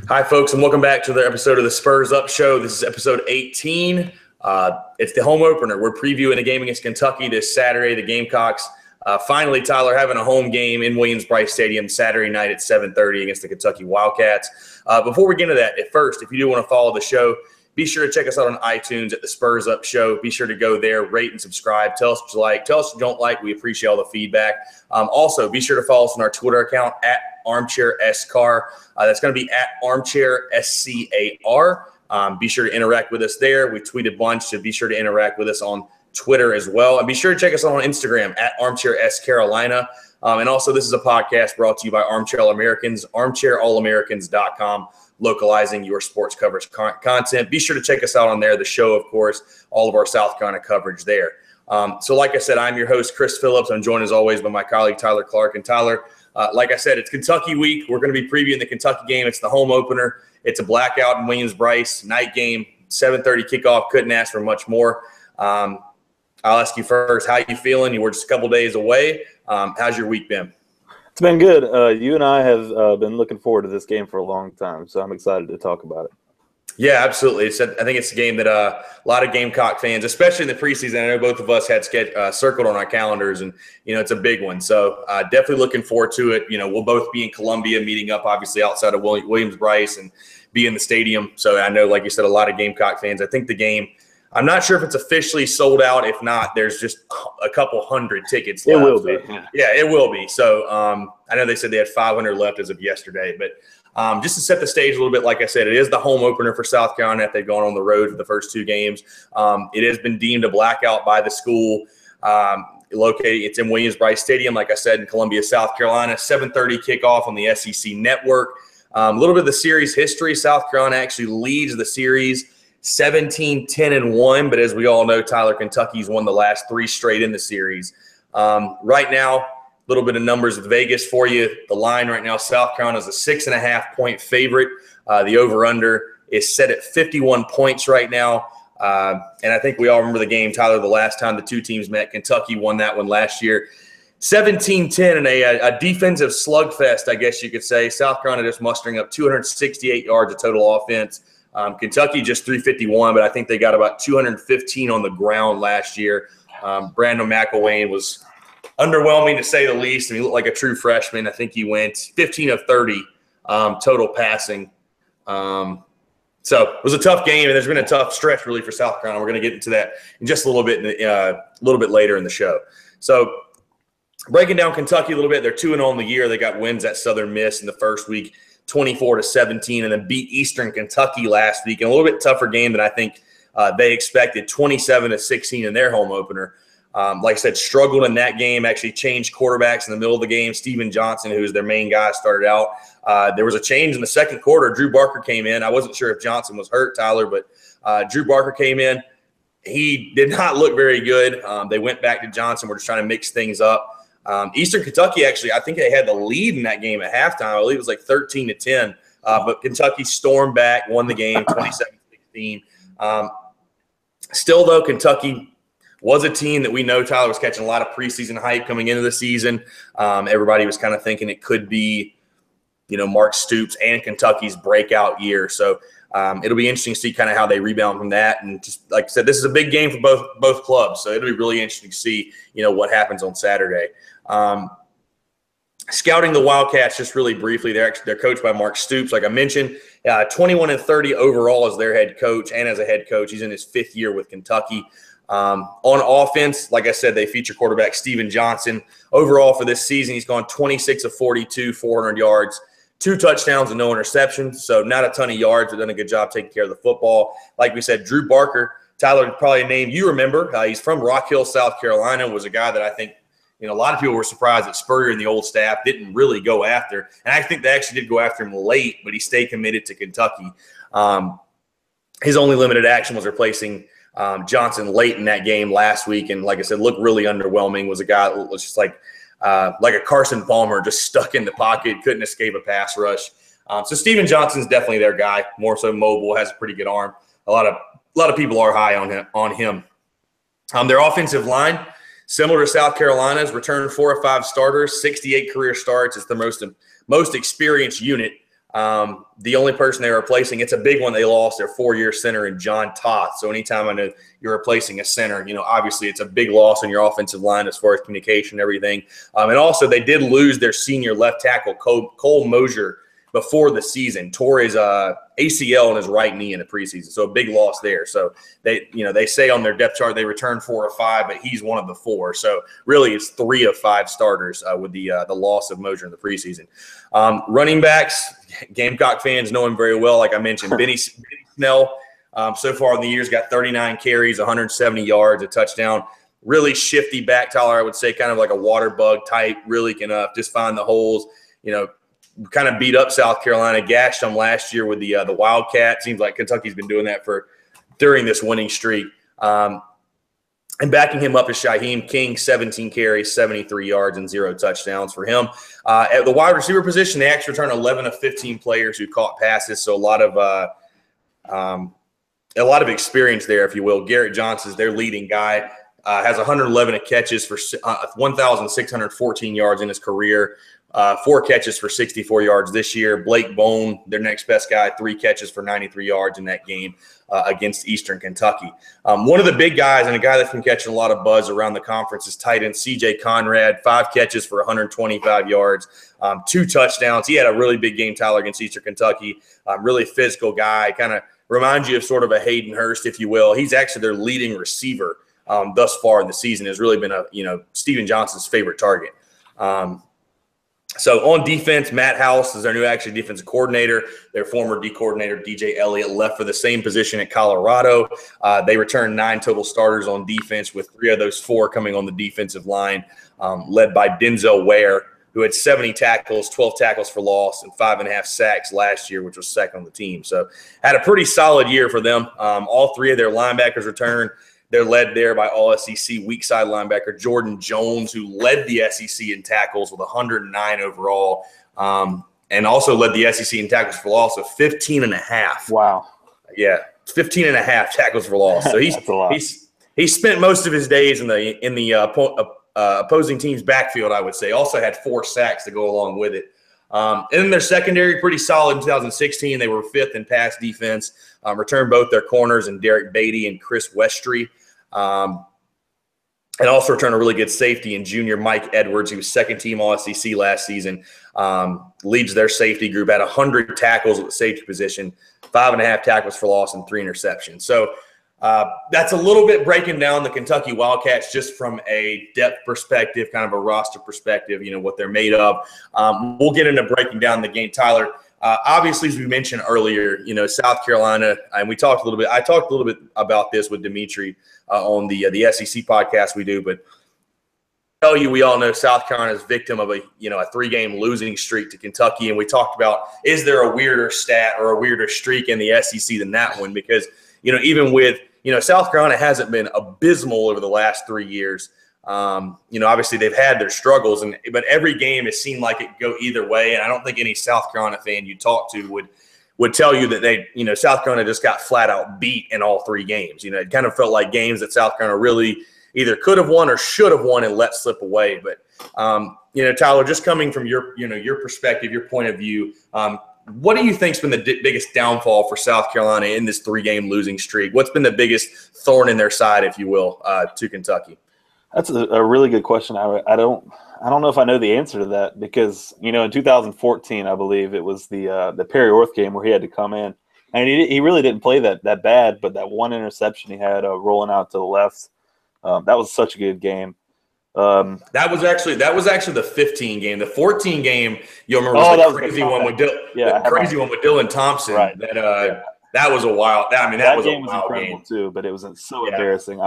Hi, folks, and welcome back to the episode of the Spurs Up Show. This is episode 18. It's the home opener. We're previewing the game against Kentucky this Saturday. The Gamecocks finally, Tyler, having a home game in Williams-Brice Stadium Saturday night at 7:30 against the Kentucky Wildcats. Before we get into that, at first, if you do want to follow the show, be sure to check us out on iTunes at the Spurs Up Show. Be sure to go there, rate and subscribe. Tell us what you like. Tell us what you don't like. We appreciate all the feedback. Also, be sure to follow us on our Twitter account at ArmchairScar. That's going to be at ArmchairSCAR. Be sure to interact with us there. We tweet a bunch, so be sure to interact with us on Twitter as well. And be sure to check us out on Instagram at ArmchairSCarolina. And also, this is a podcast brought to you by Armchair All Americans, ArmchairAllAmericans.com. Localizing your sports coverage content. Be sure to check us out on there. The show, of course, all of our South Carolina coverage there. So like I said, I'm your host, Chris Phillips. I'm joined as always by my colleague, Tyler Clark. And Tyler, like I said, it's Kentucky week. We're going to be previewing the Kentucky game. It's the home opener. It's a blackout in Williams-Brice, night game, 7:30 kickoff. Couldn't ask for much more. I'll ask you first, how you feeling? You were just a couple days away. How's your week been? It's been good. You and I have been looking forward to this game for a long time, so I'm excited to talk about it. Yeah, absolutely. I think it's a game that a lot of Gamecock fans, especially in the preseason, I know both of us had circled on our calendars, and, it's a big one. So definitely looking forward to it. We'll both be in Columbia, meeting up, obviously, outside of Williams-Brice and be in the stadium. So I know, like you said, a lot of Gamecock fans. I think the game, I'm not sure if it's officially sold out. If not, there's just a couple hundred tickets left. It will be. Yeah, it will be. So I know they said they had 500 left as of yesterday. But just to set the stage a little bit, like I said, it is the home opener for South Carolina if they've gone on the road for the first two games. It has been deemed a blackout by the school. It's in Williams-Brice Stadium, like I said, in Columbia, South Carolina. 7:30 kickoff on the SEC Network. A little bit of the series history. South Carolina actually leads the series 17-10-1, but as we all know, Tyler, Kentucky's won the last three straight in the series. Right now, a little bit of numbers with Vegas for you. The line right now, South Carolina is a 6.5-point favorite. The over-under is set at 51 points right now. And I think we all remember the game, Tyler, the last time the two teams met. Kentucky won that one last year. 17-10 in a defensive slugfest, I guess you could say. South Carolina just mustering up 268 yards of total offense. Kentucky just 351, but I think they got about 215 on the ground last year. Brandon McElwain was underwhelming to say the least. He looked like a true freshman. I think he went 15 of 30 total passing. So it was a tough game, and there's been a tough stretch really for South Carolina. We're going to get into that in just a little bit later in the show. So breaking down Kentucky a little bit, they're 2-0 on the year. They got wins at Southern Miss in the first week, 24-17, and then beat Eastern Kentucky last week in a little bit tougher game than I think they expected, 27-16 in their home opener. Like I said, struggled in that game, actually changed quarterbacks in the middle of the game. Steven Johnson, who was their main guy, started out. There was a change in the second quarter. Drew Barker came in. I wasn't sure if Johnson was hurt, Tyler, but Drew Barker came in. He did not look very good. They went back to Johnson. We're just trying to mix things up. Eastern Kentucky, actually, I think they had the lead in that game at halftime. I believe it was like 13-10. But Kentucky stormed back, won the game 27-16. Still, though, Kentucky was a team that we know, Tyler, was catching a lot of preseason hype coming into the season. Everybody was kind of thinking it could be, Mark Stoops and Kentucky's breakout year. So it'll be interesting to see kind of how they rebound from that. And just like I said, this is a big game for both clubs. So it'll be really interesting to see, what happens on Saturday. Scouting the Wildcats, just really briefly, they're coached by Mark Stoops, like I mentioned. 21-30 overall as their head coach, and as a head coach, he's in his fifth year with Kentucky. On offense, like I said, they feature quarterback Steven Johnson. Overall for this season, he's gone 26 of 42, 400 yards, 2 touchdowns and no interceptions. So not a ton of yards, but done a good job taking care of the football. Like we said, Drew Barker, Tyler, probably a name you remember. He's from Rock Hill, South Carolina, was a guy that I think a lot of people were surprised that Spurrier and the old staff didn't really go after. And I think they actually did go after him late, but he stayed committed to Kentucky. His only limited action was replacing Johnson late in that game last week. And like I said, looked really underwhelming. Was a guy that was just like a Carson Palmer, just stuck in the pocket, couldn't escape a pass rush. So Steven Johnson's definitely their guy, more so mobile, has a pretty good arm. A lot of people are high on him. Their offensive line, similar to South Carolina's, returned 4 of 5 starters, 68 career starts. It's the most experienced unit. The only person they're replacing, it's a big one. They lost their 4-year center in John Toth. So anytime I know you're replacing a center, obviously it's a big loss on your offensive line as far as communication and everything. And also they did lose their senior left tackle, Cole Mosier, before the season. Tore his ACL in his right knee in the preseason. So a big loss there. So they say on their depth chart they returned 4 or 5, but he's one of the 4. So really it's 3 of 5 starters with the loss of Mosier in the preseason. Running backs, Gamecock fans know him very well. Like I mentioned, Benny Snell so far in the year's got 39 carries, 170 yards, a touchdown. Really shifty back, Tyler, I would say, kind of like a water bug type, really can just find the holes, kind of beat up South Carolina, gashed them last year with the Wildcat. Seems like Kentucky's been doing that during this winning streak. And backing him up is Shaheem King, 17 carries, 73 yards, and 0 touchdowns for him. At the wide receiver position, they actually returned 11 of 15 players who caught passes, so a lot of experience there, if you will. Garrett Johnson's their leading guy. Has 111 catches for 1,614 yards in his career. 4 catches for 64 yards this year. Blake Bone, their next best guy, 3 catches for 93 yards in that game against Eastern Kentucky. One of the big guys and a guy that's been catching a lot of buzz around the conference is tight end C.J. Conrad, 5 catches for 125 yards, 2 touchdowns. He had a really big game, Tyler, against Eastern Kentucky. Really physical guy, kind of reminds you of sort of a Hayden Hurst, if you will. He's actually their leading receiver thus far in the season. Has really been Steven Johnson's favorite target. So on defense, Matt House is their new defensive coordinator. Their former D coordinator, DJ Elliott, left for the same position at Colorado. They returned 9 total starters on defense, with 3 of those 4 coming on the defensive line, led by Denzel Ware, who had 70 tackles, 12 tackles for loss, and 5.5 sacks last year, which was second on the team. So had a pretty solid year for them. All 3 of their linebackers returned. They're led there by all-SEC weak side linebacker Jordan Jones, who led the SEC in tackles with 109 overall, and also led the SEC in tackles for loss of 15.5. Wow. Yeah, 15.5 tackles for loss. So he spent most of his days in the opposing team's backfield, I would say. Also had 4 sacks to go along with it. And then their secondary, pretty solid in 2016. They were 5th in pass defense. Returned both their corners and Derek Beatty and Chris Westry. And also returned a really good safety in junior Mike Edwards. He was 2nd team All-SEC last season. Leads their safety group, had 100 tackles at the safety position, 5.5 tackles for loss, and 3 interceptions. So that's a little bit breaking down the Kentucky Wildcats just from a depth perspective, kind of a roster perspective, what they're made of. We'll get into breaking down the game, Tyler. Obviously, as we mentioned earlier, South Carolina, and I talked a little bit about this with Dimitri on the SEC podcast we do, but we all know South Carolina is victim of a 3-game losing streak to Kentucky, and we talked about, is there a weirder stat or a weirder streak in the SEC than that one? Because even with South Carolina hasn't been abysmal over the last 3 years. Obviously they've had their struggles, but every game has seemed like it go either way. And I don't think any South Carolina fan you talk to would tell you that South Carolina just got flat out beat in all 3 games. It kind of felt like games that South Carolina really either could have won or should have won and let slip away. But Tyler, just coming from your perspective, your point of view, what do you think's been the biggest downfall for South Carolina in this 3-game losing streak? What's been the biggest thorn in their side, if you will, to Kentucky? That's a really good question. I don't know if I know the answer to that, because in 2014, I believe it was the Perry Orth game where he had to come in, and he really didn't play that bad, but that one interception he had rolling out to the left, that was such a good game. That was actually the 15 game. The 14 game, you'll remember, was the crazy one with Dylan Thompson. Right. That was a wild. I mean, that was game a wild was incredible game too. But it was so embarrassing.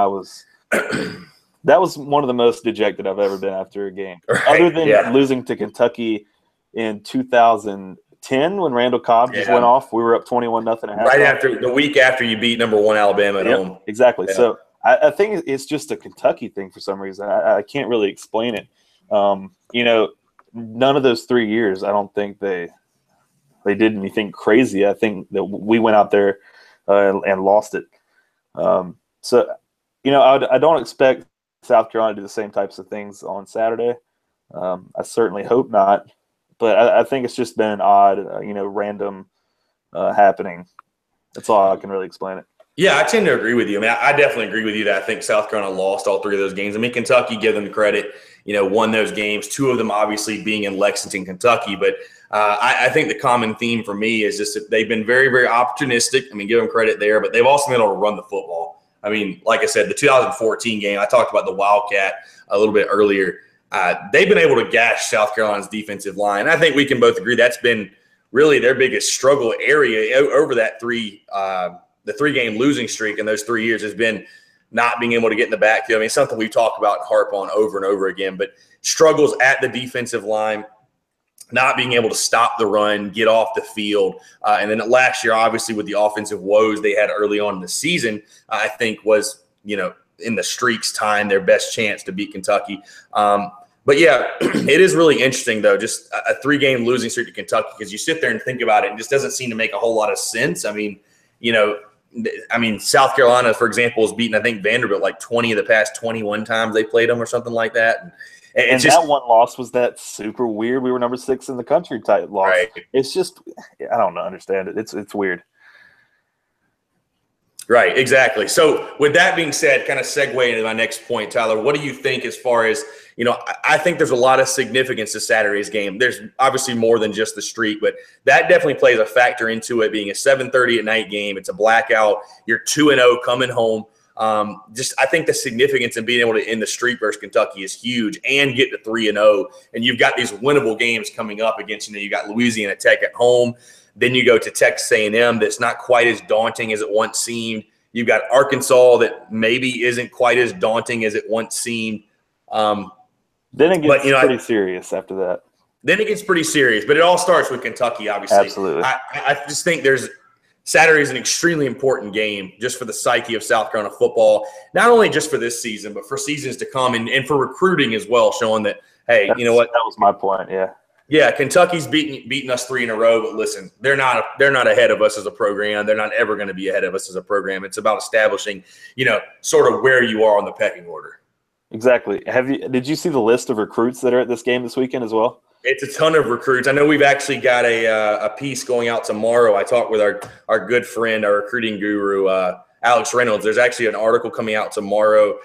That was one of the most dejected I've ever been after a game. Right. Other than losing to Kentucky in 2010 when Randall Cobb just went off, we were up 21-0. Right after the week after you beat number 1 Alabama at home. Exactly. Yeah. So I think it's just a Kentucky thing for some reason. I can't really explain it. None of those 3 years, I don't think they did anything crazy. I think that we went out there and lost it. I don't expect South Carolina to do the same types of things on Saturday. I certainly hope not. But I think it's just been an odd, random happening. That's all I can really explain it. Yeah, I tend to agree with you. I mean, I definitely agree with you that I think South Carolina lost all three of those games. I mean, Kentucky, give them the credit, won those games, two of them obviously being in Lexington, Kentucky. But I think the common theme for me is just that they've been very, very opportunistic. I mean, give them credit there, but they've also been able to run the football. I mean, like I said, the 2014 game, I talked about the Wildcat a little bit earlier. They've been able to gash South Carolina's defensive line. I think we can both agree that's been really their biggest struggle area over that the three-game losing streak in those 3 years has been not being able to get in the backfield. I mean, something we've talked about and harp on over and over again, but struggles at the defensive line, not being able to stop the run, get off the field. And then last year, obviously, with the offensive woes they had early on in the season, I think was, in the streak's time, their best chance to beat Kentucky. But, yeah, it is really interesting, though, just a three-game losing streak to Kentucky, because you sit there and think about it, and it just doesn't seem to make a whole lot of sense. I mean, South Carolina, for example, has beaten, I think, Vanderbilt like 20 of the past 21 times they played them or something like that. And that one loss was that super weird. We were number 6 in the country type loss. Right. It's just, I don't understand it. It's weird. Right, exactly. So with that being said, kind of segue into my next point, Tyler, what do you think as far as, I think there's a lot of significance to Saturday's game. There's obviously more than just the streak, but that definitely plays a factor into it being a 7:30 at night game. It's a blackout. You're 2-0 coming home. I think the significance in being able to end the streak versus Kentucky is huge and get to 3-0. And you've got these winnable games coming up against, you got Louisiana Tech at home. Then you go to Texas A&M that's not quite as daunting as it once seemed. You've got Arkansas that maybe isn't quite as daunting as it once seemed. Then it gets pretty serious after that. Then it gets pretty serious, but it all starts with Kentucky, obviously. Absolutely. I just think Saturday is an extremely important game just for the psyche of South Carolina football, not only just for this season, but for seasons to come and for recruiting as well, showing that, hey, you know what? That was my point, yeah. Yeah, Kentucky's beating us 3 in a row, but listen, they're not ahead of us as a program. They're not ever going to be ahead of us as a program. It's about establishing, sort of where you are on the pecking order. Exactly. Did you see the list of recruits that are at this game this weekend as well? It's a ton of recruits. I know we've actually got a piece going out tomorrow. I talked with our good friend, our recruiting guru, Alex Reynolds. There's actually an article coming out tomorrow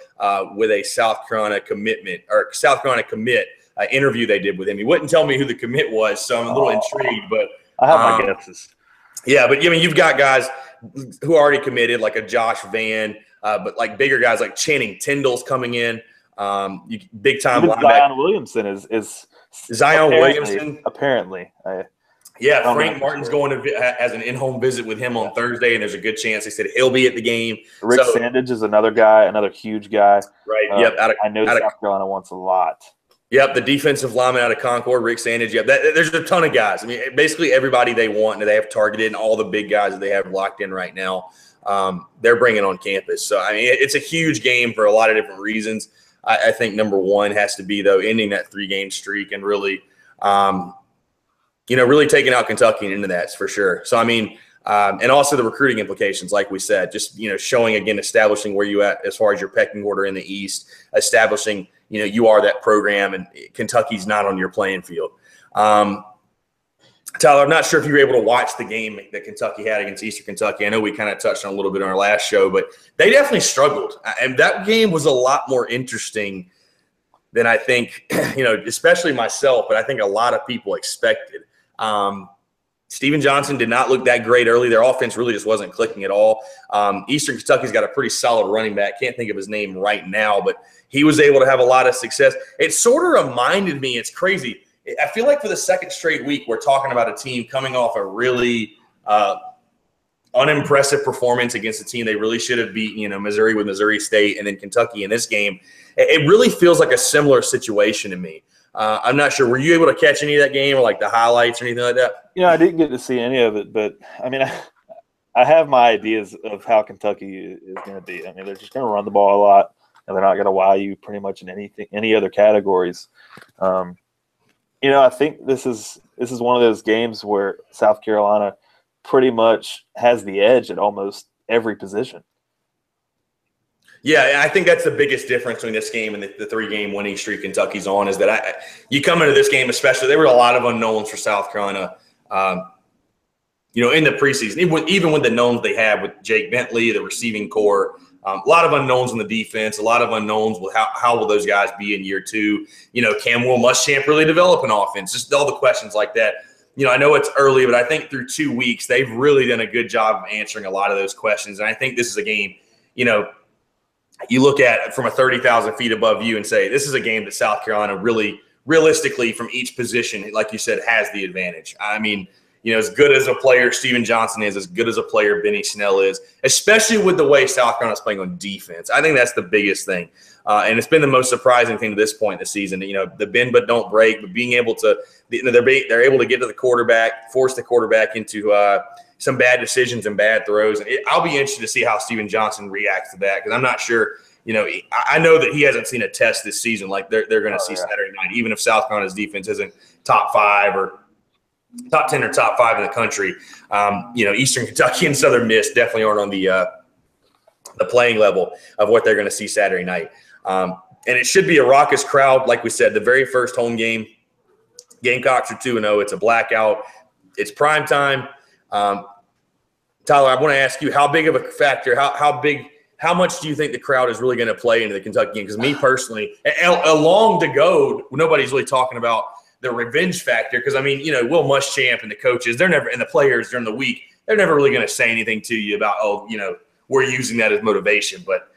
with a South Carolina commit interview they did with him. He wouldn't tell me who the commit was, so I'm a little intrigued. But I have my guesses. Yeah, but you've got guys who are already committed, like a Josh Van, but like bigger guys like Channing Tyndall's coming in. Big time linebacker. Zion Williamson is Zion Williamson apparently. Frank Martin's going to has an in-home visit with him on Thursday, and there's a good chance they said he'll be at the game. Rick Sandage is another guy, another huge guy. Right. I know South Carolina wants a lot. Yep, the defensive lineman out of Concord, Rick Sandage. Yep, there's a ton of guys. I mean, basically everybody they want and they have targeted, and all the big guys that they have locked in right now, they're bringing on campus. So, I mean, it's a huge game for a lot of different reasons. I think number one has to be, though, ending that 3-game streak and really, really taking out Kentucky and into that for sure. So, I mean, and also the recruiting implications, like we said, just, showing, again, establishing where you at as far as your pecking order in the East, establishing – you are that program, and Kentucky's not on your playing field. Tyler, I'm not sure if you were able to watch the game that Kentucky had against Eastern Kentucky. I know we kind of touched on a little bit on our last show, but they definitely struggled. And that game was a lot more interesting than I think, especially myself, but I think a lot of people expected. Steven Johnson did not look that great early. Their offense really just wasn't clicking at all. Eastern Kentucky's got a pretty solid running back. Can't think of his name right now, but he was able to have a lot of success. It sort of reminded me, it's crazy. I feel like for the second straight week, we're talking about a team coming off a really unimpressive performance against a team they really should have beaten, Missouri with Missouri State, and then Kentucky in this game. It really feels like a similar situation to me. I'm not sure. Were you able to catch any of that game or like the highlights or anything like that? I didn't get to see any of it, but I mean, I have my ideas of how Kentucky is going to be. I mean, they're just going to run the ball a lot, and they're not going to wow you pretty much in any other categories. I think this is one of those games where South Carolina pretty much has the edge at almost every position. Yeah, I think that's the biggest difference between this game and the three-game winning streak Kentucky's on is that you come into this game, especially, there were a lot of unknowns for South Carolina, in the preseason, even with the knowns they had with Jake Bentley, the receiving core, a lot of unknowns on the defense, a lot of unknowns with how will those guys be in year two? Can Will Muschamp really develop an offense? Just all the questions like that. I know it's early, but I think through 2 weeks, they've really done a good job of answering a lot of those questions. And I think this is a game, you look at it from a 30,000 feet above you and say, this is a game that South Carolina really, realistically, from each position, like you said, has the advantage. I mean, as good as a player Steven Johnson is, as good as a player Benny Snell is, especially with the way South Carolina's playing on defense. I think that's the biggest thing. And it's been the most surprising thing to this point in the season. The bend but don't break, but being able to they're able to get to the quarterback, force the quarterback into some bad decisions and bad throws. And I'll be interested to see how Steven Johnson reacts to that because I'm not sure. I know that he hasn't seen a test this season like they're going to see Saturday night, even if South Carolina's defense isn't top 5 or top 10 or top 5 in the country. Eastern Kentucky and Southern Miss definitely aren't on the playing level of what they're going to see Saturday night. And it should be a raucous crowd. Like we said, the very first home game, Gamecocks are 2-0. It's a blackout. It's prime time. Tyler, I want to ask you, how big of a factor, how much do you think the crowd is really going to play into the Kentucky game? Because me personally, a long to go, nobody's really talking about the revenge factor. Because, Will Muschamp and the coaches, and the players during the week, they're never really going to say anything to you about, we're using that as motivation. But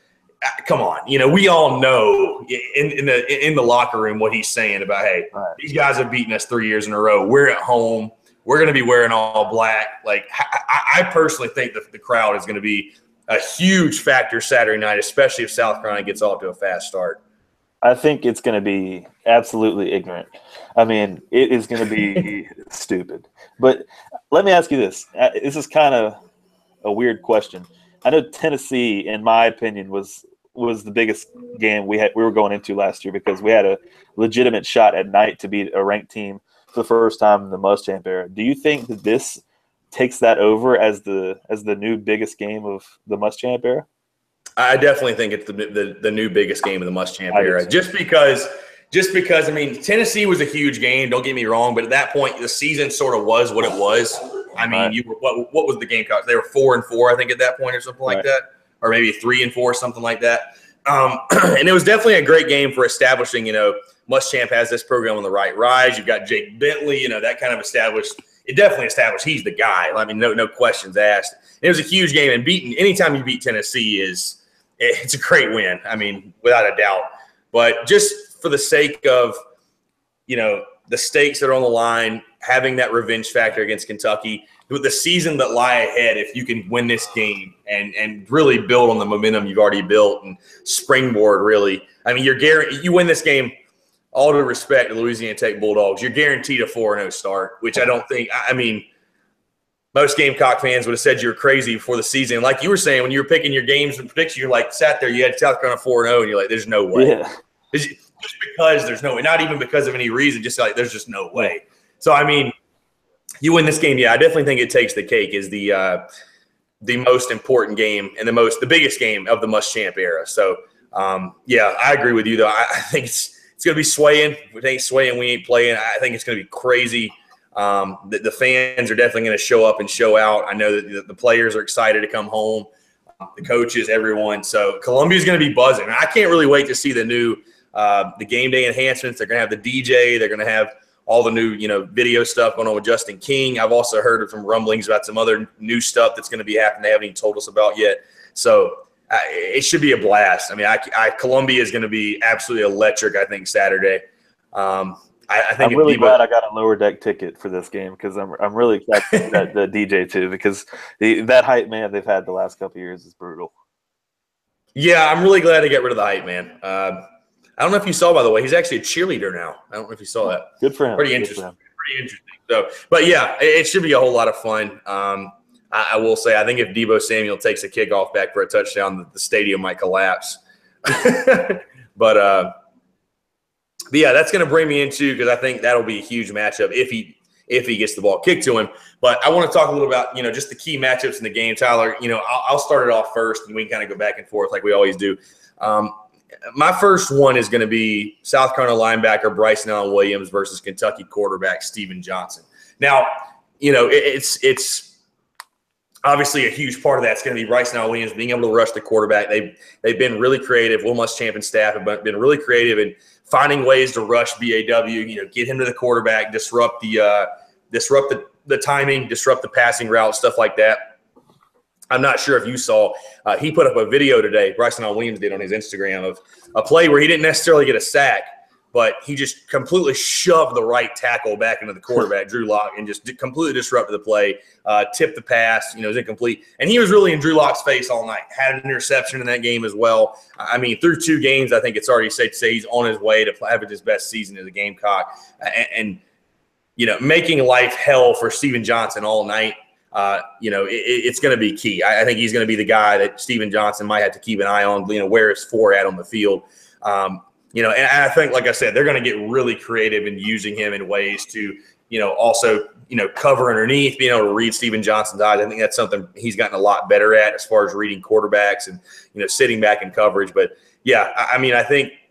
come on, we all know in the locker room what he's saying about, hey, these guys have beaten us 3 years in a row. We're at home. We're going to be wearing all black. Like, I personally think that the crowd is going to be a huge factor Saturday night, especially if South Carolina gets off to a fast start. I think it's going to be absolutely ignorant. It is going to be stupid. But let me ask you this. This is kind of a weird question. I know Tennessee, in my opinion, was the biggest game we were going into last year because we had a legitimate shot at night to beat a ranked team for the first time in the Muschamp era. Do you think that this takes that over as the new biggest game of the Muschamp era? I definitely think it's the new biggest game of the Muschamp era. Just because Tennessee was a huge game. Don't get me wrong, but at that point, the season sort of was what it was. What was the Gamecocks? They were 4-4, I think, at that point, or something like that, or maybe 3-4, something like that. And it was definitely a great game for establishing. Muschamp has this program on the right rise. You've got Jake Bentley. That kind of established. It definitely established he's the guy. No questions asked. It was a huge game, and anytime you beat Tennessee it's a great win. Without a doubt. But just for the sake of, the stakes that are on the line, having that revenge factor against Kentucky, with the season that lie ahead, if you can win this game and really build on the momentum you've already built and springboard, really. You're guaranteed. You win this game, all due respect to Louisiana Tech Bulldogs, you're guaranteed a 4-0 start, which I don't think – most Gamecock fans would have said you were crazy before the season. Like you were saying, when you were picking your games and predictions, you're like, sat there, you had South Carolina 4-0, and you're like, there's no way. Yeah. Just because there's no way. Not even because of any reason, just like there's just no way. So, you win this game, I definitely think it takes the cake is the most important game and the biggest game of the Muschamp era. So, I agree with you, though. I think it's going to be swaying. If it ain't swaying, we ain't playing. I think it's going to be crazy. The fans are definitely going to show up and show out. I know that the players are excited to come home, the coaches, everyone. So Columbia's going to be buzzing. I can't really wait to see the new the game day enhancements. They're going to have the DJ. They're going to have all the new video stuff going on with Justin King. I've also heard from rumblings about some other new stuff that's going to be happening they haven't even told us about yet. So it should be a blast. Columbia is going to be absolutely electric, I think, Saturday. I think I'm really glad I got a lower deck ticket for this game because I'm really excited about the DJ too because that hype man they've had the last couple of years is brutal. Yeah, I'm really glad to get rid of the hype man. I don't know if you saw, by the way, he's actually a cheerleader now. I don't know if you saw that. Good for him. Pretty interesting. So, but yeah, it should be a whole lot of fun. I will say, I think if Deebo Samuel takes a kickoff back for a touchdown, the stadium might collapse. But yeah, that's going to bring me into because I think that'll be a huge matchup if he if he gets the ball kicked to him. But I want to talk a little about, just the key matchups in the game, Tyler. I'll start it off first, and we can kind of go back and forth like we always do. My first one is going to be South Carolina linebacker Bryson Allen Williams versus Kentucky quarterback Steven Johnson. Now, it's obviously a huge part of that's going to be Bryson Allen Williams being able to rush the quarterback. They've been really creative. Will Muschamp and staff have been really creative in finding ways to rush BAW. Get him to the quarterback, disrupt the timing, disrupt the passing route, stuff like that. I'm not sure if you saw, he put up a video today, Bryson Allen Williams did on his Instagram, of a play where he didn't necessarily get a sack, but he just completely shoved the right tackle back into the quarterback, Drew Lock, and just completely disrupted the play, tipped the pass, it was incomplete. And he was really in Drew Lock's face all night, had an interception in that game as well. I mean, through 2 games, I think it's already safe to say he's on his way to having his best season as a Gamecock. And making life hell for Steven Johnson all night. It's going to be key. I think he's going to be the guy that Steven Johnson might have to keep an eye on, where his floor at on the field. And I think, like I said, they're going to get really creative in using him in ways to, also, cover underneath, being able to read Steven Johnson's eyes. I think that's something he's gotten a lot better at as far as reading quarterbacks and, sitting back in coverage. But, yeah, I think –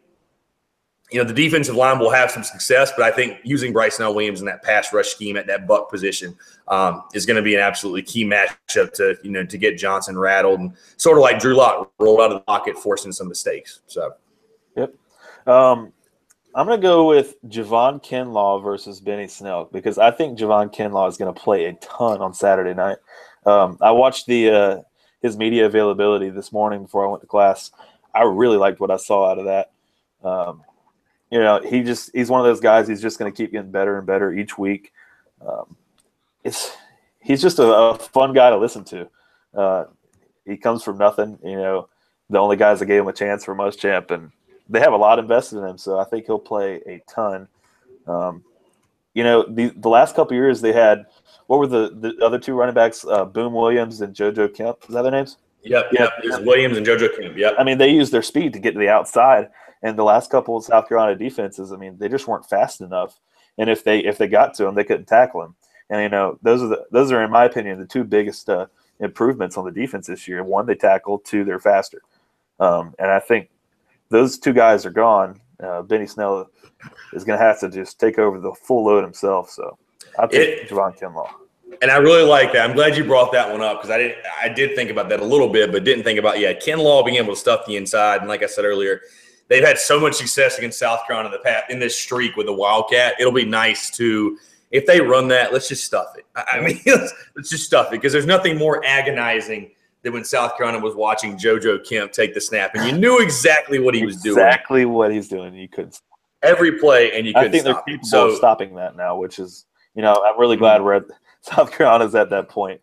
the defensive line will have some success, but I think using Bryson Allen Williams in that pass rush scheme at that buck position is going to be an absolutely key matchup to get Johnson rattled and sort of like Drew Lock rolled out of the pocket, forcing some mistakes. So, yep. I'm going to go with Javon Kinlaw versus Benny Snell because I think Javon Kinlaw is going to play a ton on Saturday night. I watched his media availability this morning before I went to class. I really liked what I saw out of that. He's one of those guys. He's just going to keep getting better and better each week. He's just a fun guy to listen to. He comes from nothing. The only guys that gave him a chance for Muschamp, and they have a lot invested in him. So I think he'll play a ton. The last couple of years they had, what were the other 2 running backs? Boom Williams and JoJo Kemp. Is that their names? Yep. It was Williams and JoJo Kemp. Yep. I mean, they used their speed to get to the outside. And the last couple of South Carolina defenses, I mean, they just weren't fast enough. And if they got to him, they couldn't tackle him. And those are in my opinion the 2 biggest improvements on the defense this year. 1, they tackle. 2, they're faster. And I think those 2 guys are gone. Benny Snell is going to have to just take over the full load himself. So I'll take Javon Kinlaw. And I really like that. I'm glad you brought that one up because I did think about that a little bit, but didn't think about Kinlaw being able to stuff the inside. And like I said earlier, they've had so much success against South Carolina in this streak with the Wildcat. It'll be nice to, if they run that, let's just stuff it. I mean, let's just stuff it because there's nothing more agonizing than when South Carolina was watching JoJo Kemp take the snap and you knew exactly what he was doing. Exactly what he's doing. You couldn't stop every play, and you couldn't stop. I think they're capable of stopping that now, which is, I'm really glad we're at South Carolina's at that point,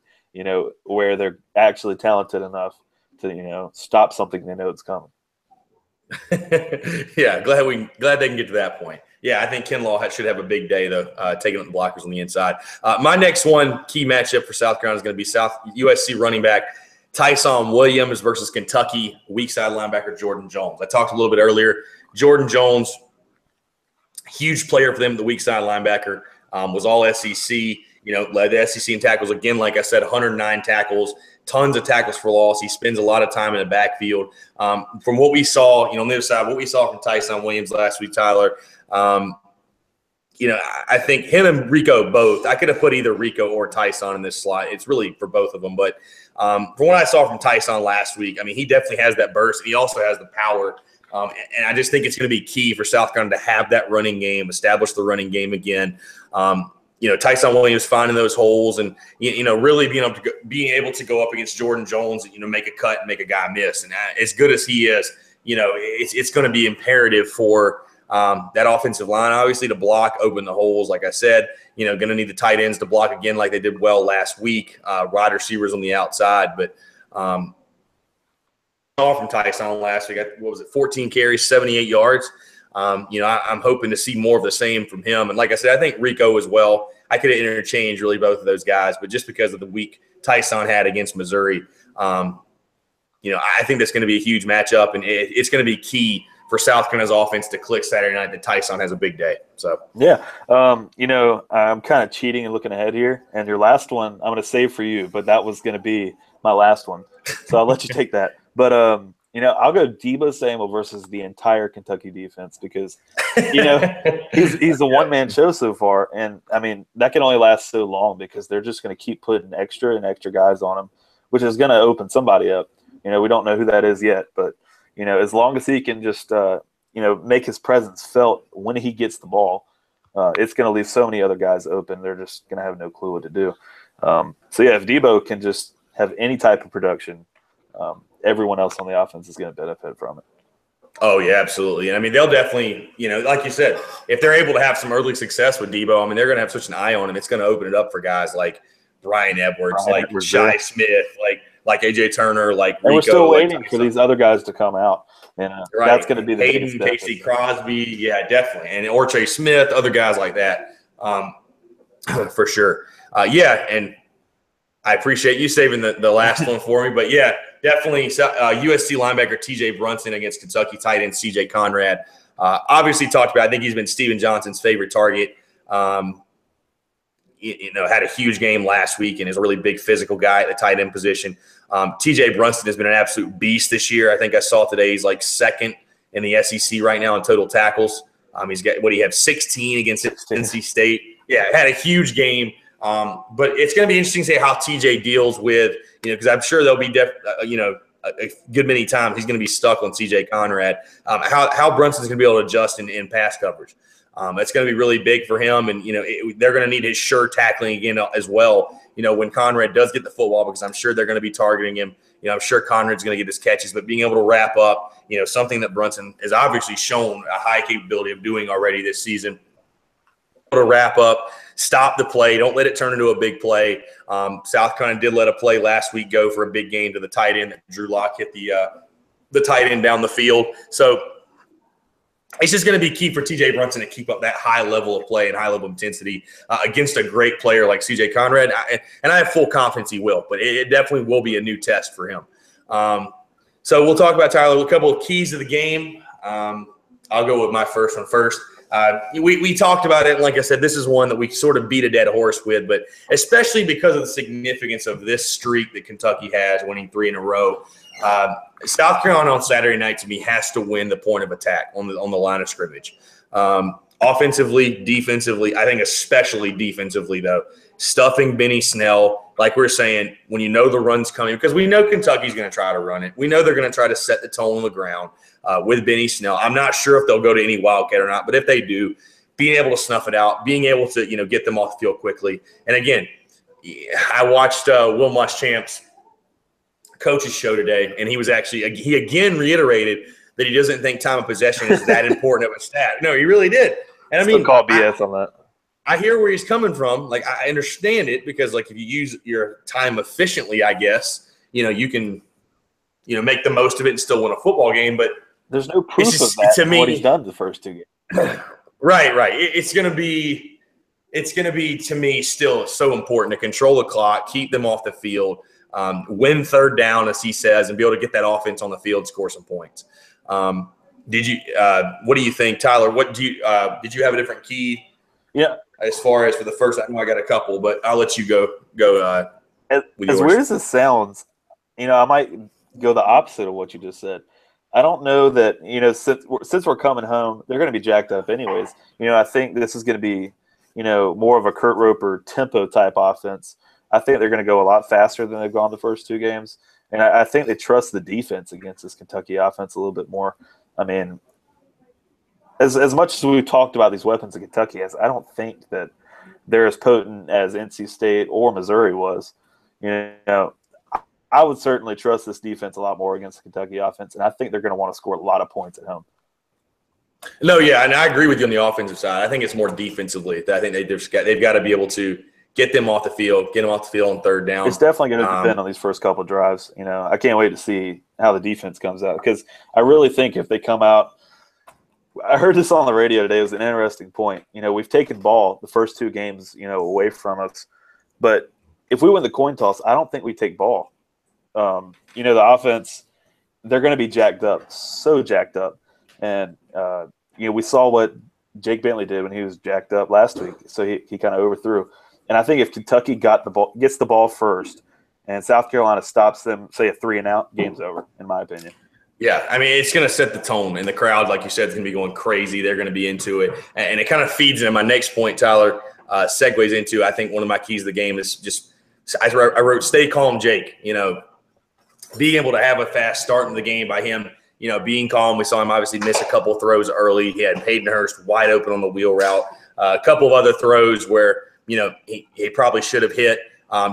where they're actually talented enough to, stop something they know it's coming. Yeah, glad they can get to that point. Yeah, I think Kinlaw should have a big day though, taking up the blockers on the inside. My next one key matchup for South Carolina is going to be USC running back Tyson Williams versus Kentucky weak side linebacker Jordan Jones. I talked a little bit earlier. Jordan Jones, huge player for them, the weak side linebacker, was all SEC. Led the SEC in tackles again. Like I said, 109 tackles. Tons of tackles for loss. He spends a lot of time in the backfield. From what we saw, on the other side, what we saw from Tyson Williams last week, Tyler, I think him and Rico both, I could have put either Rico or Tyson in this slide. It's really for both of them. But from what I saw from Tyson last week, I mean, he definitely has that burst. And he also has the power. And I just think it's going to be key for South Carolina to have that running game, establish the running game again. Tyson Williams finding those holes and, really being able to go up against Jordan Jones and, make a cut and make a guy miss. And as good as he is, it's going to be imperative for that offensive line, obviously, to block, open the holes. Like I said, going to need the tight ends to block again like they did well last week, wide receivers on the outside. But from Tyson last week, 14 carries, 78 yards. I'm hoping to see more of the same from him. And like I said, I think Rico as well. I could have interchanged really both of those guys, but just because of the week Tyson had against Missouri, I think that's going to be a huge matchup, and it's going to be key for South Carolina's offense to click Saturday night that Tyson has a big day. So yeah, I'm kind of cheating and looking ahead here, and your last one I'm going to save for you, but that was going to be my last one, so I'll let you take that. But I'll go Debo Samuel versus the entire Kentucky defense because he's a one-man show so far, and I mean that can only last so long because they're just going to keep putting extra and extra guys on him, which is going to open somebody up. We don't know who that is yet, but as long as he can just make his presence felt when he gets the ball, it's going to leave so many other guys open. They're just going to have no clue what to do. So yeah, if Debo can just have any type of production, everyone else on the offense is going to benefit from it. Oh, yeah, absolutely. And, I mean, they'll definitely, like you said, if they're able to have some early success with Debo, I mean, they're going to have such an eye on him. It's going to open it up for guys like Brian Edwards, Shai Smith, like A.J. Turner, like Rico. And we're still waiting for these other guys to come out. And that's going to be the Hayden, Casey Crosby, yeah, definitely. And Orche Smith, other guys like that, for sure. And I appreciate you saving the last one for me. But, yeah, definitely USC linebacker T.J. Brunson against Kentucky tight end C.J. Conrad. Obviously talked about, I think he's been Steven Johnson's favorite target. Had a huge game last week and is a really big physical guy at the tight end position. T.J. Brunson has been an absolute beast this year. I think I saw today he's like second in the SEC right now in total tackles. He's got, 16 against NC State. Yeah, had a huge game. But it's going to be interesting to see how TJ deals with, because I'm sure there'll be, a good many times he's going to be stuck on CJ Conrad. How Brunson's going to be able to adjust in pass coverage. It's going to be really big for him. And, they're going to need his sure tackling again as well, when Conrad does get the football, because I'm sure they're going to be targeting him. I'm sure Conrad's going to get his catches, but being able to wrap up, something that Brunson has obviously shown a high capability of doing already this season. To wrap up, stop the play, don't let it turn into a big play. South Carolina did let a play last week go for a big game to the tight end. Drew Lock hit the tight end down the field. So it's just going to be key for TJ Brunson to keep up that high level of play and high level of intensity against a great player like CJ Conrad. And I have full confidence he will, but it definitely will be a new test for him. So we'll talk about, Tyler, a couple of keys to the game. I'll go with my first one first. We talked about it. Like I said, this is one that we sort of beat a dead horse with, but especially because of the significance of this streak that Kentucky has, winning 3 in a row. South Carolina on Saturday night, to me, has to win the point of attack on the line of scrimmage. Offensively, defensively, I think especially defensively, though, stuffing Benny Snell, like we're saying, when the run's coming, because we know Kentucky's going to try to run it. We know they're going to try to set the tone on the ground with Benny Snell. I'm not sure if they'll go to any Wildcat or not, but if they do, being able to snuff it out, being able to, get them off the field quickly. And again, I watched Will Muschamp's coach's show today, and he again reiterated that he doesn't think time of possession is that important of a stat. No, he really did. And I mean, call BS on that. I hear where he's coming from. Like, I understand it because, like, if you use your time efficiently, I guess, you can, make the most of it and still win a football game. But there's no proof of that to me, what he's done the first 2 games. Right. It's going to be, to me, still so important to control the clock, keep them off the field, win third down, as he says, and be able to get that offense on the field, score some points. What do you think, Tyler? What did you have a different key? Yeah. As far as for the first, I know I got a couple, but I'll let you go. As weird as this sounds, I might go the opposite of what you just said. I don't know that, since we're coming home, they're going to be jacked up anyways. I think this is going to be, more of a Kurt Roper tempo type offense. I think they're going to go a lot faster than they've gone the first 2 games. And I think they trust the defense against this Kentucky offense a little bit more. I mean, as much as we've talked about these weapons that Kentucky has, I don't think that they're as potent as NC State or Missouri was. I would certainly trust this defense a lot more against the Kentucky offense, and I think they're going to want to score a lot of points at home. No, yeah, and I agree with you on the offensive side. I think it's more defensively. I think they've got to be able to get them off the field, on third down. It's definitely going to depend on these first couple of drives. I can't wait to see how the defense comes out because I really think if they come out – I heard this on the radio today. It was an interesting point. We've taken ball the first 2 games, away from us. But if we win the coin toss, I don't think we take ball. The offense, they're going to be jacked up, so jacked up. And we saw what Jake Bentley did when he was jacked up last week, so he kind of overthrew. And I think if Kentucky gets the ball first, and South Carolina stops them, say a 3-and-out, game's over, in my opinion. Yeah, I mean, it's going to set the tone, and the crowd, like you said, is going to be going crazy. They're going to be into it, and it kind of feeds into my next point, Tyler, segues into, I think, one of my keys of the game is just – I wrote stay calm, Jake. Being able to have a fast start in the game by him, being calm. We saw him obviously miss a couple throws early. He had Hayden Hurst wide open on the wheel route. A couple of other throws where, he probably should have hit.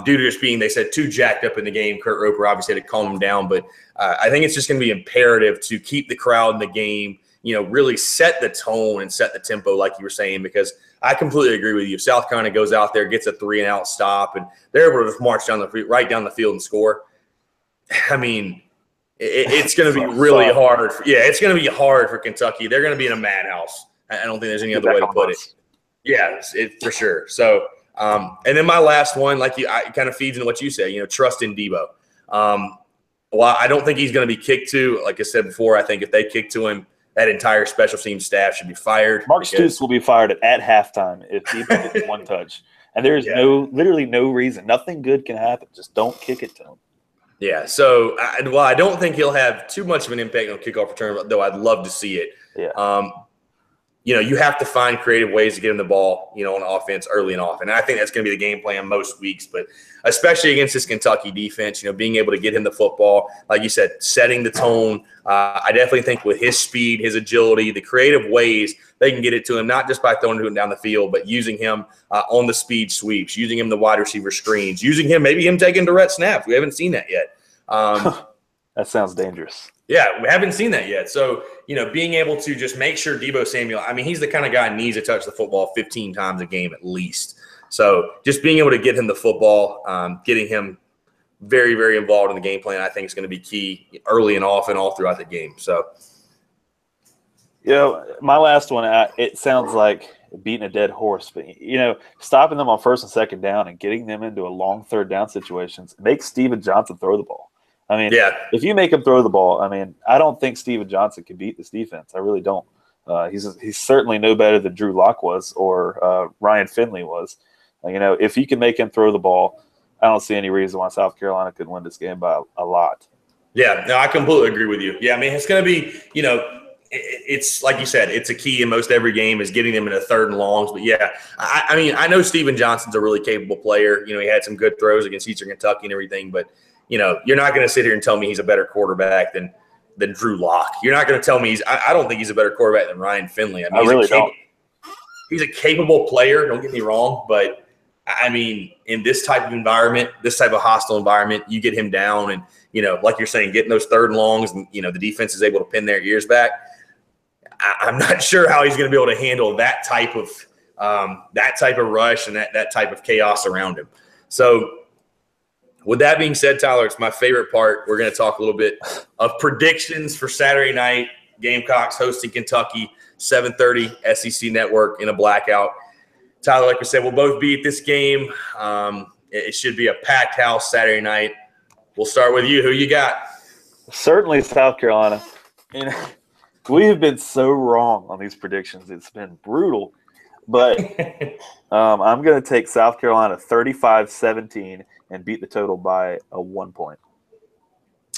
Due to just being, they said, too jacked up in the game. Kurt Roper obviously had to calm him down. But I think it's just going to be imperative to keep the crowd in the game, really set the tone and set the tempo like you were saying, because I completely agree with you. If South Carolina goes out there, gets a 3-and-out stop, and they're able to just march right down the field and score, I mean, it's going to be really hard. It's going to be hard for Kentucky. They're going to be in a madhouse. I don't think there's any other way to put it. Yeah, for sure. So – and then my last one, it kind of feeds into what you say, trust in Debo. Well, I don't think he's going to be kicked to. Like I said before, I think if they kick to him, that entire special teams staff should be fired. Mark Stoops will be fired at halftime if Debo gets one touch. And there's literally no reason. Nothing good can happen. Just don't kick it to him. Yeah, so I don't think he'll have too much of an impact on kickoff return, though I'd love to see it. Yeah. You have to find creative ways to get him the ball, on offense early and often. And I think that's going to be the game plan most weeks, but especially against this Kentucky defense, being able to get him the football, like you said, setting the tone. I definitely think with his speed, his agility, the creative ways they can get it to him, not just by throwing him down the field, but using him on the speed sweeps, using him the wide receiver screens, using him, maybe him taking direct snaps. We haven't seen that yet. That sounds dangerous. Yeah, we haven't seen that yet. So, being able to just make sure Debo Samuel, I mean, he's the kind of guy who needs to touch the football 15 times a game at least. So just being able to get him the football, getting him very, very involved in the game plan, I think is going to be key early and often all throughout the game. So, my last one, it sounds like beating a dead horse, but, stopping them on first and second down and getting them into a long third down situations makes Steven Johnson throw the ball. I mean, if you make him throw the ball, I don't think Steven Johnson can beat this defense. I really don't. He's certainly no better than Drew Lock was or Ryan Finley was. If you can make him throw the ball, I don't see any reason why South Carolina could win this game by a lot. Yeah, no, I completely agree with you. Yeah, I mean, it's going to be, it's like you said, it's a key in most every game is getting them into third and longs. But, yeah, I know Steven Johnson's a really capable player. He had some good throws against Eastern Kentucky and everything, but you're not going to sit here and tell me he's a better quarterback than Drew Lock. You're not going to tell me I don't think he's a better quarterback than Ryan Finley. I really don't. He's a capable player, don't get me wrong, but in this type of environment, this type of hostile environment, you get him down and, like you're saying, getting those third and longs and, the defense is able to pin their ears back. I'm not sure how he's going to be able to handle that type of rush and that type of chaos around him. So, with that being said, Tyler, it's my favorite part. We're going to talk a little bit of predictions for Saturday night. Gamecocks hosting Kentucky, 7:30 SEC Network in a blackout. Tyler, like we said, we'll both be at this game. It should be a packed house Saturday night. We'll start with you. Who you got? Certainly South Carolina. We have been so wrong on these predictions. It's been brutal. But I'm going to take South Carolina 35-17 and beat the total by 1 point.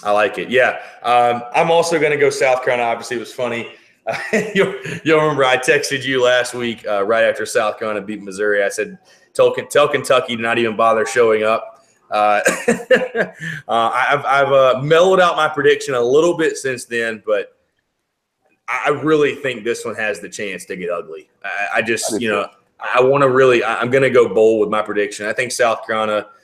I like it. Yeah. I'm also going to go South Carolina. Obviously, it was funny. You'll remember I texted you last week right after South Carolina beat Missouri. I said, tell Kentucky to not even bother showing up. I've mellowed out my prediction a little bit since then, but I really think this one has the chance to get ugly. I just, I want to really – I'm going to go bold with my prediction. I think South Carolina –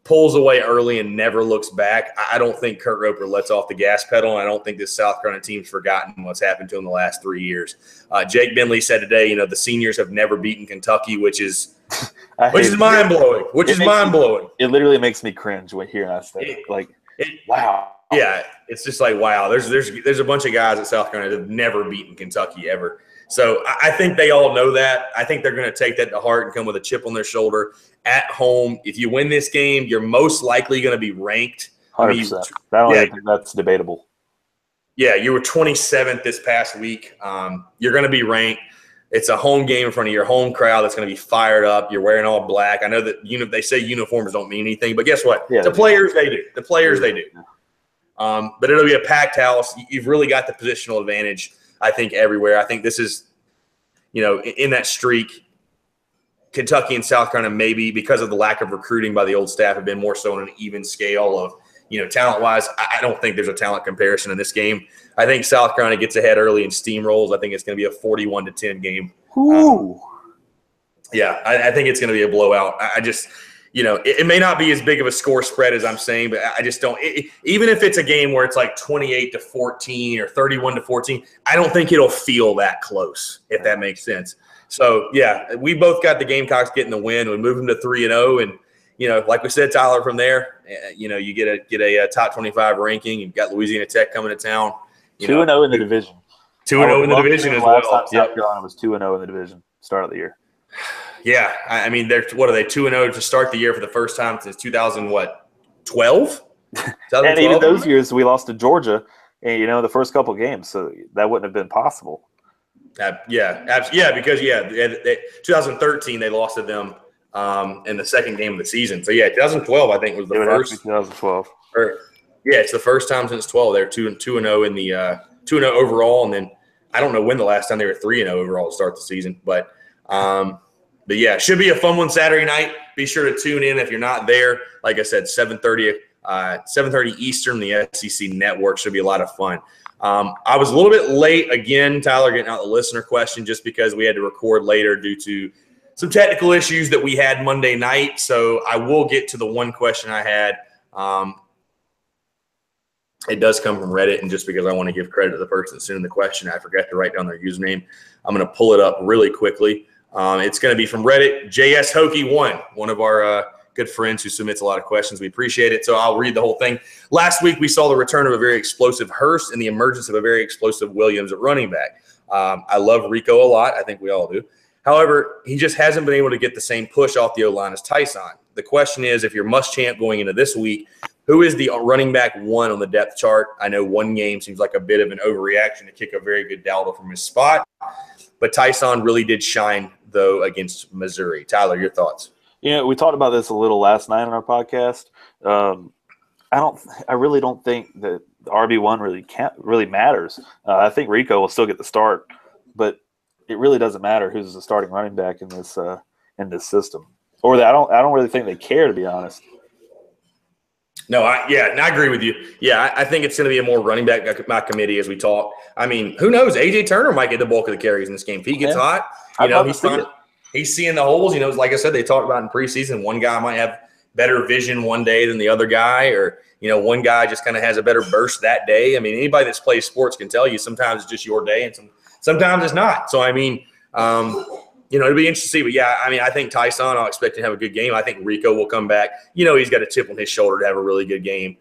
pulls away early and never looks back. I don't think Kurt Roper lets off the gas pedal, and I don't think this South Carolina team's forgotten what's happened to him the last 3 years. Jake Bentley said today, the seniors have never beaten Kentucky, which is mind-blowing. It literally makes me cringe when hearing that say wow. Yeah, it's just like, wow. There's a bunch of guys at South Carolina that have never beaten Kentucky ever. So I think they all know that. I think they're going to take that to heart and come with a chip on their shoulder at home. If you win this game, you're most likely going to be ranked. 100%. I don't think that's debatable. Yeah, you were 27th this past week. You're going to be ranked. It's a home game in front of your home crowd that's going to be fired up. You're wearing all black. I know that they say uniforms don't mean anything, but guess what? Yeah, the players, they do. The players, they do. But it'll be a packed house. You've really got the positional advantage, I think, everywhere. I think this is, in that streak, Kentucky and South Carolina maybe because of the lack of recruiting by the old staff have been more so on an even scale of, talent-wise. I don't think there's a talent comparison in this game. I think South Carolina gets ahead early and steamrolls. I think it's going to be a 41-10 game. Ooh. I think it's going to be a blowout. I just, it may not be as big of a score spread as I'm saying, but I just don't. Even if it's a game where it's like 28-14 or 31-14, I don't think it'll feel that close, if that makes sense. So, we both got the Gamecocks getting the win. We move them to 3-0, and like we said, Tyler, from there, you get a top 25 ranking. You've got Louisiana Tech coming to town. 2-0 in the division. 2-0 in the division as well. Last time South Carolina was 2-0 in the division, start of the year. Yeah, I mean, what are they 2-0 to start the year for the first time since 2012? And even those years, we lost to Georgia, and the first couple games, so that wouldn't have been possible. Because 2013 they lost to them in the second game of the season. So 2012 I think was the first. 2012. It's the first time since 12 they're 2-0 in the 2-0 overall, and then I don't know when the last time they were 3-0 overall to start the season, but it should be a fun one Saturday night. Be sure to tune in if you're not there. Like I said, 7:30 Eastern, the SEC Network should be a lot of fun. I was a little bit late again, Tyler, getting out the listener question just because we had to record later due to some technical issues that we had Monday night. So I will get to the one question I had. It does come from Reddit, and just because I want to give credit to the person sending the question, I forgot to write down their username. I'm going to pull it up really quickly. It's going to be from Reddit, JS Hokie1, one of our good friends who submits a lot of questions. We appreciate it. So I'll read the whole thing. Last week, we saw the return of a very explosive Hurst and the emergence of a very explosive Williams at running back. I love Rico a lot. I think we all do. However, he just hasn't been able to get the same push off the O-line as Tyson. The question is, if you're Muschamp going into this week, who is the running back one on the depth chart? I know one game seems like a bit of an overreaction to kick a very good Dowdle from his spot, but Tyson really did shine, though, against Missouri. Tyler, your thoughts? We talked about this a little last night on our podcast. I really don't think that the RB1 really matters. I think Rico will still get the start, but it really doesn't matter who's the starting running back in this system. Or I don't really think they care, to be honest. No, I agree with you. Yeah, I think it's going to be a more running back by committee as we talk. I mean, who knows? A.J. Turner might get the bulk of the carries in this game. If he gets hot, he's seeing the holes. Like I said, they talked about in preseason, one guy might have better vision one day than the other guy, or, one guy just kind of has a better burst that day. I mean, anybody that's played sports can tell you sometimes it's just your day and sometimes it's not. So, I mean, it'll be interesting to see. But, I think Tyson, I'll expect him to have a good game. I think Rico will come back. He's got a chip on his shoulder to have a really good game.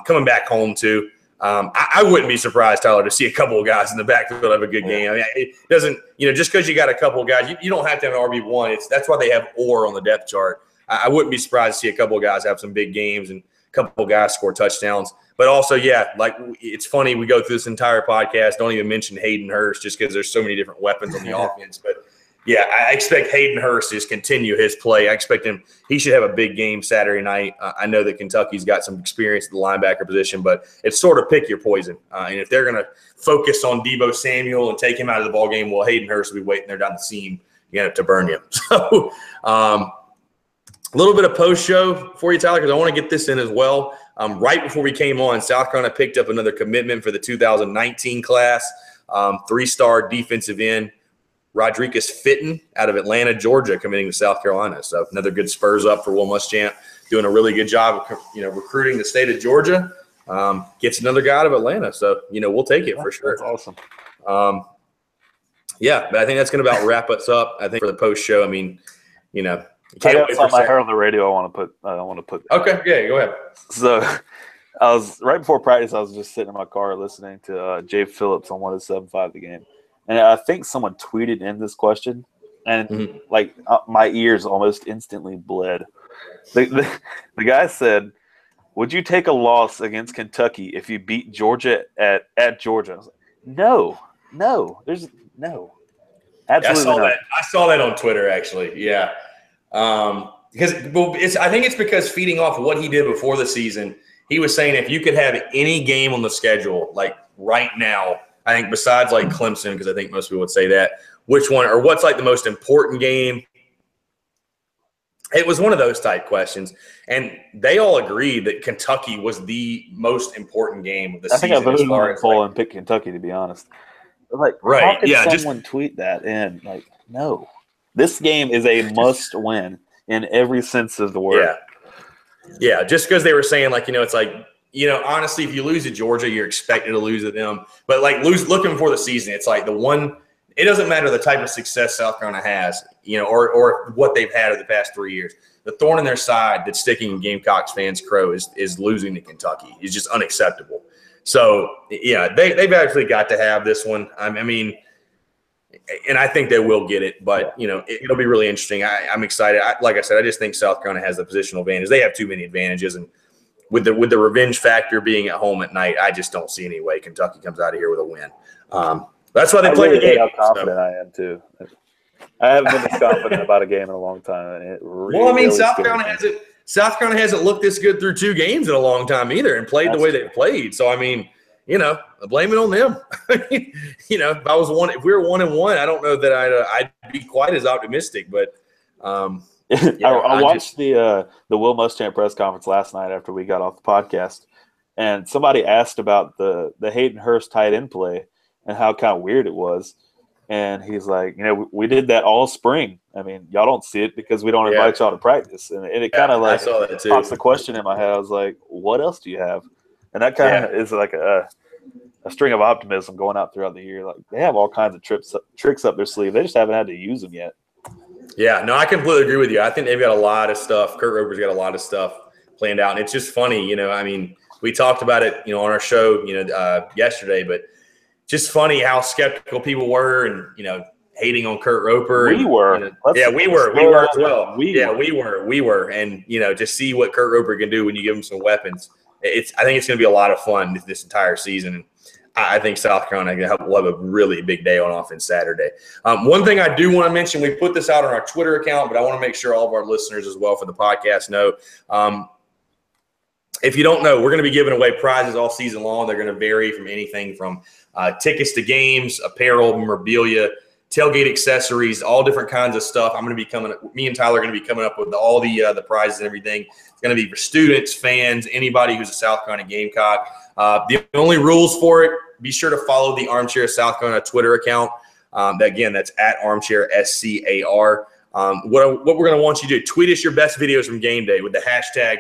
Coming back home, too. I wouldn't be surprised, Tyler, to see a couple of guys in the backfield have a good game. I mean, it doesn't, just because you got a couple of guys, you don't have to have an RB1. That's why they have or on the depth chart. I wouldn't be surprised to see a couple of guys have some big games and a couple of guys score touchdowns. But also, it's funny, we go through this entire podcast, don't even mention Hayden Hurst just because there's so many different weapons on the offense. But, I expect Hayden Hurst to just continue his play. I expect him – he should have a big game Saturday night. I know that Kentucky's got some experience at the linebacker position, but it's sort of pick your poison. And if they're going to focus on Deebo Samuel and take him out of the ballgame, well, Hayden Hurst will be waiting there down the seam to burn you. So, a little bit of post-show for you, Tyler, because I want to get this in as well. Right before we came on, South Carolina picked up another commitment for the 2019 class, 3-star defensive end, Rodriguez Fitton out of Atlanta, Georgia, committing to South Carolina. So another good Spurs up for Will Muschamp, doing a really good job of recruiting the state of Georgia. Gets another guy out of Atlanta. So, we'll take it for sure. That's awesome. But I think that's going to about wrap us up, I think, for the post-show. I mean, I got something I heard on the radio I want to put. Okay, yeah, go ahead. So I was right before practice. I was just sitting in my car listening to Jay Phillips on 107.5 The Game, and I think someone tweeted in this question, and my ears almost instantly bled. The guy said, would you take a loss against Kentucky if you beat Georgia at Georgia? I was like, no, there's no, absolutely not. I saw that on Twitter actually. Yeah, because I think it's because feeding off what he did before the season, he was saying if you could have any game on the schedule like right now, I think besides like Clemson, because I think most people would say that, which one or what's like the most important game? It was one of those type questions, and they all agreed that Kentucky was the most important game of the season. I think I voted on the poll and picked Kentucky, to be honest. Like, right? How could someone tweet that in? Like, no, this game is a must-win in every sense of the word. Yeah. Just because they were saying like it's like honestly, if you lose to Georgia, you're expected to lose to them. But like looking before the season, it's like the one. It doesn't matter the type of success South Carolina has, or what they've had over the past 3 years. The thorn in their side that's sticking in Gamecocks fans' crow is losing to Kentucky. It's just unacceptable. So, yeah, they've actually got to have this one. I mean, and I think they will get it, but, it'll be really interesting. I'm excited. Like I said, I just think South Carolina has the positional advantage. They have too many advantages, and with the revenge factor being at home at night, I just don't see any way Kentucky comes out of here with a win. That's why they play the game. How confident I am too. I haven't been this confident about a game in a long time. South Carolina hasn't looked this good through 2 games in a long time either, and played the way they've played. So I mean, I blame it on them. If we were 1-1, I don't know that I'd be quite as optimistic. But I watched the Will Muschamp press conference last night after we got off the podcast, and somebody asked about the Hayden Hurst tight end play and how kind of weird it was. And he's like, we did that all spring. I mean, y'all don't see it because we don't invite y'all to practice. And it kind of like pops the question in my head. I was like, what else do you have? And that kind of is like a string of optimism going out throughout the year. Like they have all kinds of tricks up their sleeve. They just haven't had to use them yet. Yeah, no, I completely agree with you. I think they've got a lot of stuff. Kurt Roper's got a lot of stuff planned out. And it's just funny, I mean, we talked about it, on our show, yesterday, but just funny how skeptical people were and, hating on Kurt Roper. We were. We were as well. We were. And, just see what Kurt Roper can do when you give him some weapons. I think it's going to be a lot of fun this entire season. And I think South Carolina will have a really big day on offense Saturday. One thing I do want to mention, we put this out on our Twitter account, but I want to make sure all of our listeners as well for the podcast know. If you don't know, we're going to be giving away prizes all season long. They're going to vary from anything from tickets to games, apparel, memorabilia, tailgate accessories, all different kinds of stuff. Me and Tyler are going to be coming up with all the prizes and everything. It's going to be for students, fans, anybody who's a South Carolina Gamecock. The only rules for it, be sure to follow the Armchair South Carolina Twitter account. That's at Armchair SCAR. What we're going to want you to do, tweet us your best videos from game day with the hashtag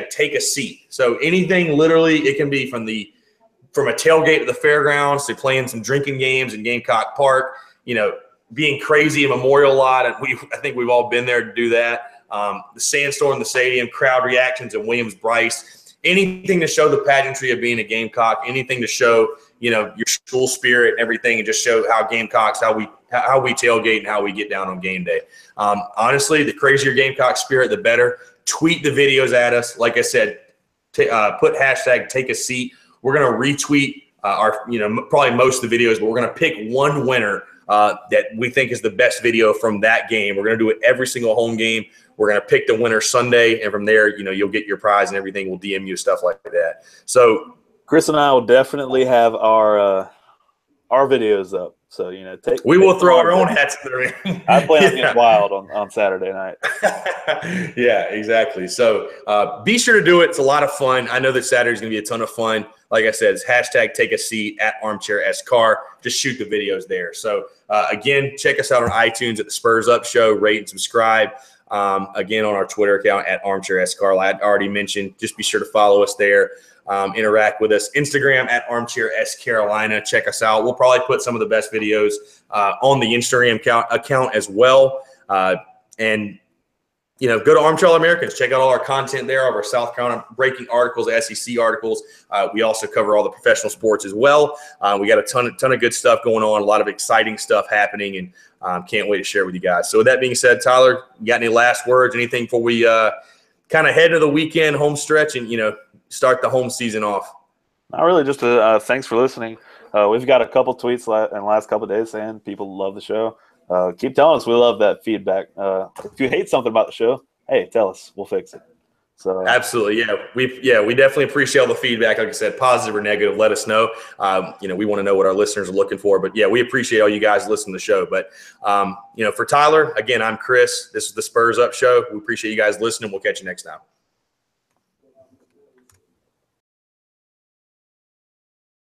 take a seat. So anything, literally, it can be from a tailgate to the fairgrounds to playing some drinking games in Gamecock Park, being crazy in Memorial Lot. And I think we've all been there to do that. The sandstorm in the stadium, crowd reactions at Williams-Brice, anything to show the pageantry of being a Gamecock, anything to show, your school spirit and everything, and just show how Gamecocks, how we tailgate and how we get down on game day. Honestly, the crazier Gamecock spirit, the better. Tweet the videos at us. Like I said, put hashtag take a seat. We're going to retweet probably most of the videos, but we're going to pick one winner that we think is the best video from that game. We're going to do it every single home game. We're going to pick the winner Sunday, and from there, you'll get your prize and everything. We'll DM you stuff like that. So Chris and I will definitely have our videos up. So we will throw our own hats in the ring. I plan on getting wild on Saturday night. Yeah, exactly. So be sure to do it. It's a lot of fun. I know that Saturday's going to be a ton of fun. Like I said, it's hashtag take a seat at Armchair SCAR. Just shoot the videos there. So again, check us out on iTunes at the Spurs Up Show. Rate and subscribe. Again, on our Twitter account at Armchair SCAR. I already mentioned. Just be sure to follow us there. Interact with us. Instagram at Armchair S Carolina. Check us out. We'll probably put some of the best videos on the Instagram account as well. And go to Armchair All-Americans. Check out all our content there of our South Carolina breaking articles, SEC articles. We also cover all the professional sports as well. We got a ton of good stuff going on, a lot of exciting stuff happening, and can't wait to share with you guys. So with that being said, Tyler, you got any last words, anything before we kind of head into the weekend home stretch and, start the home season off? Not really, just thanks for listening. We've got a couple tweets in the last couple of days saying people love the show. Keep telling us. We love that feedback. If you hate something about the show, hey, tell us. We'll fix it. So absolutely, we definitely appreciate all the feedback. Like I said, positive or negative, let us know. We want to know what our listeners are looking for. But we appreciate all you guys listening to the show. But for Tyler, again, I'm Chris. This is the Spurs Up Show. We appreciate you guys listening. We'll catch you next time.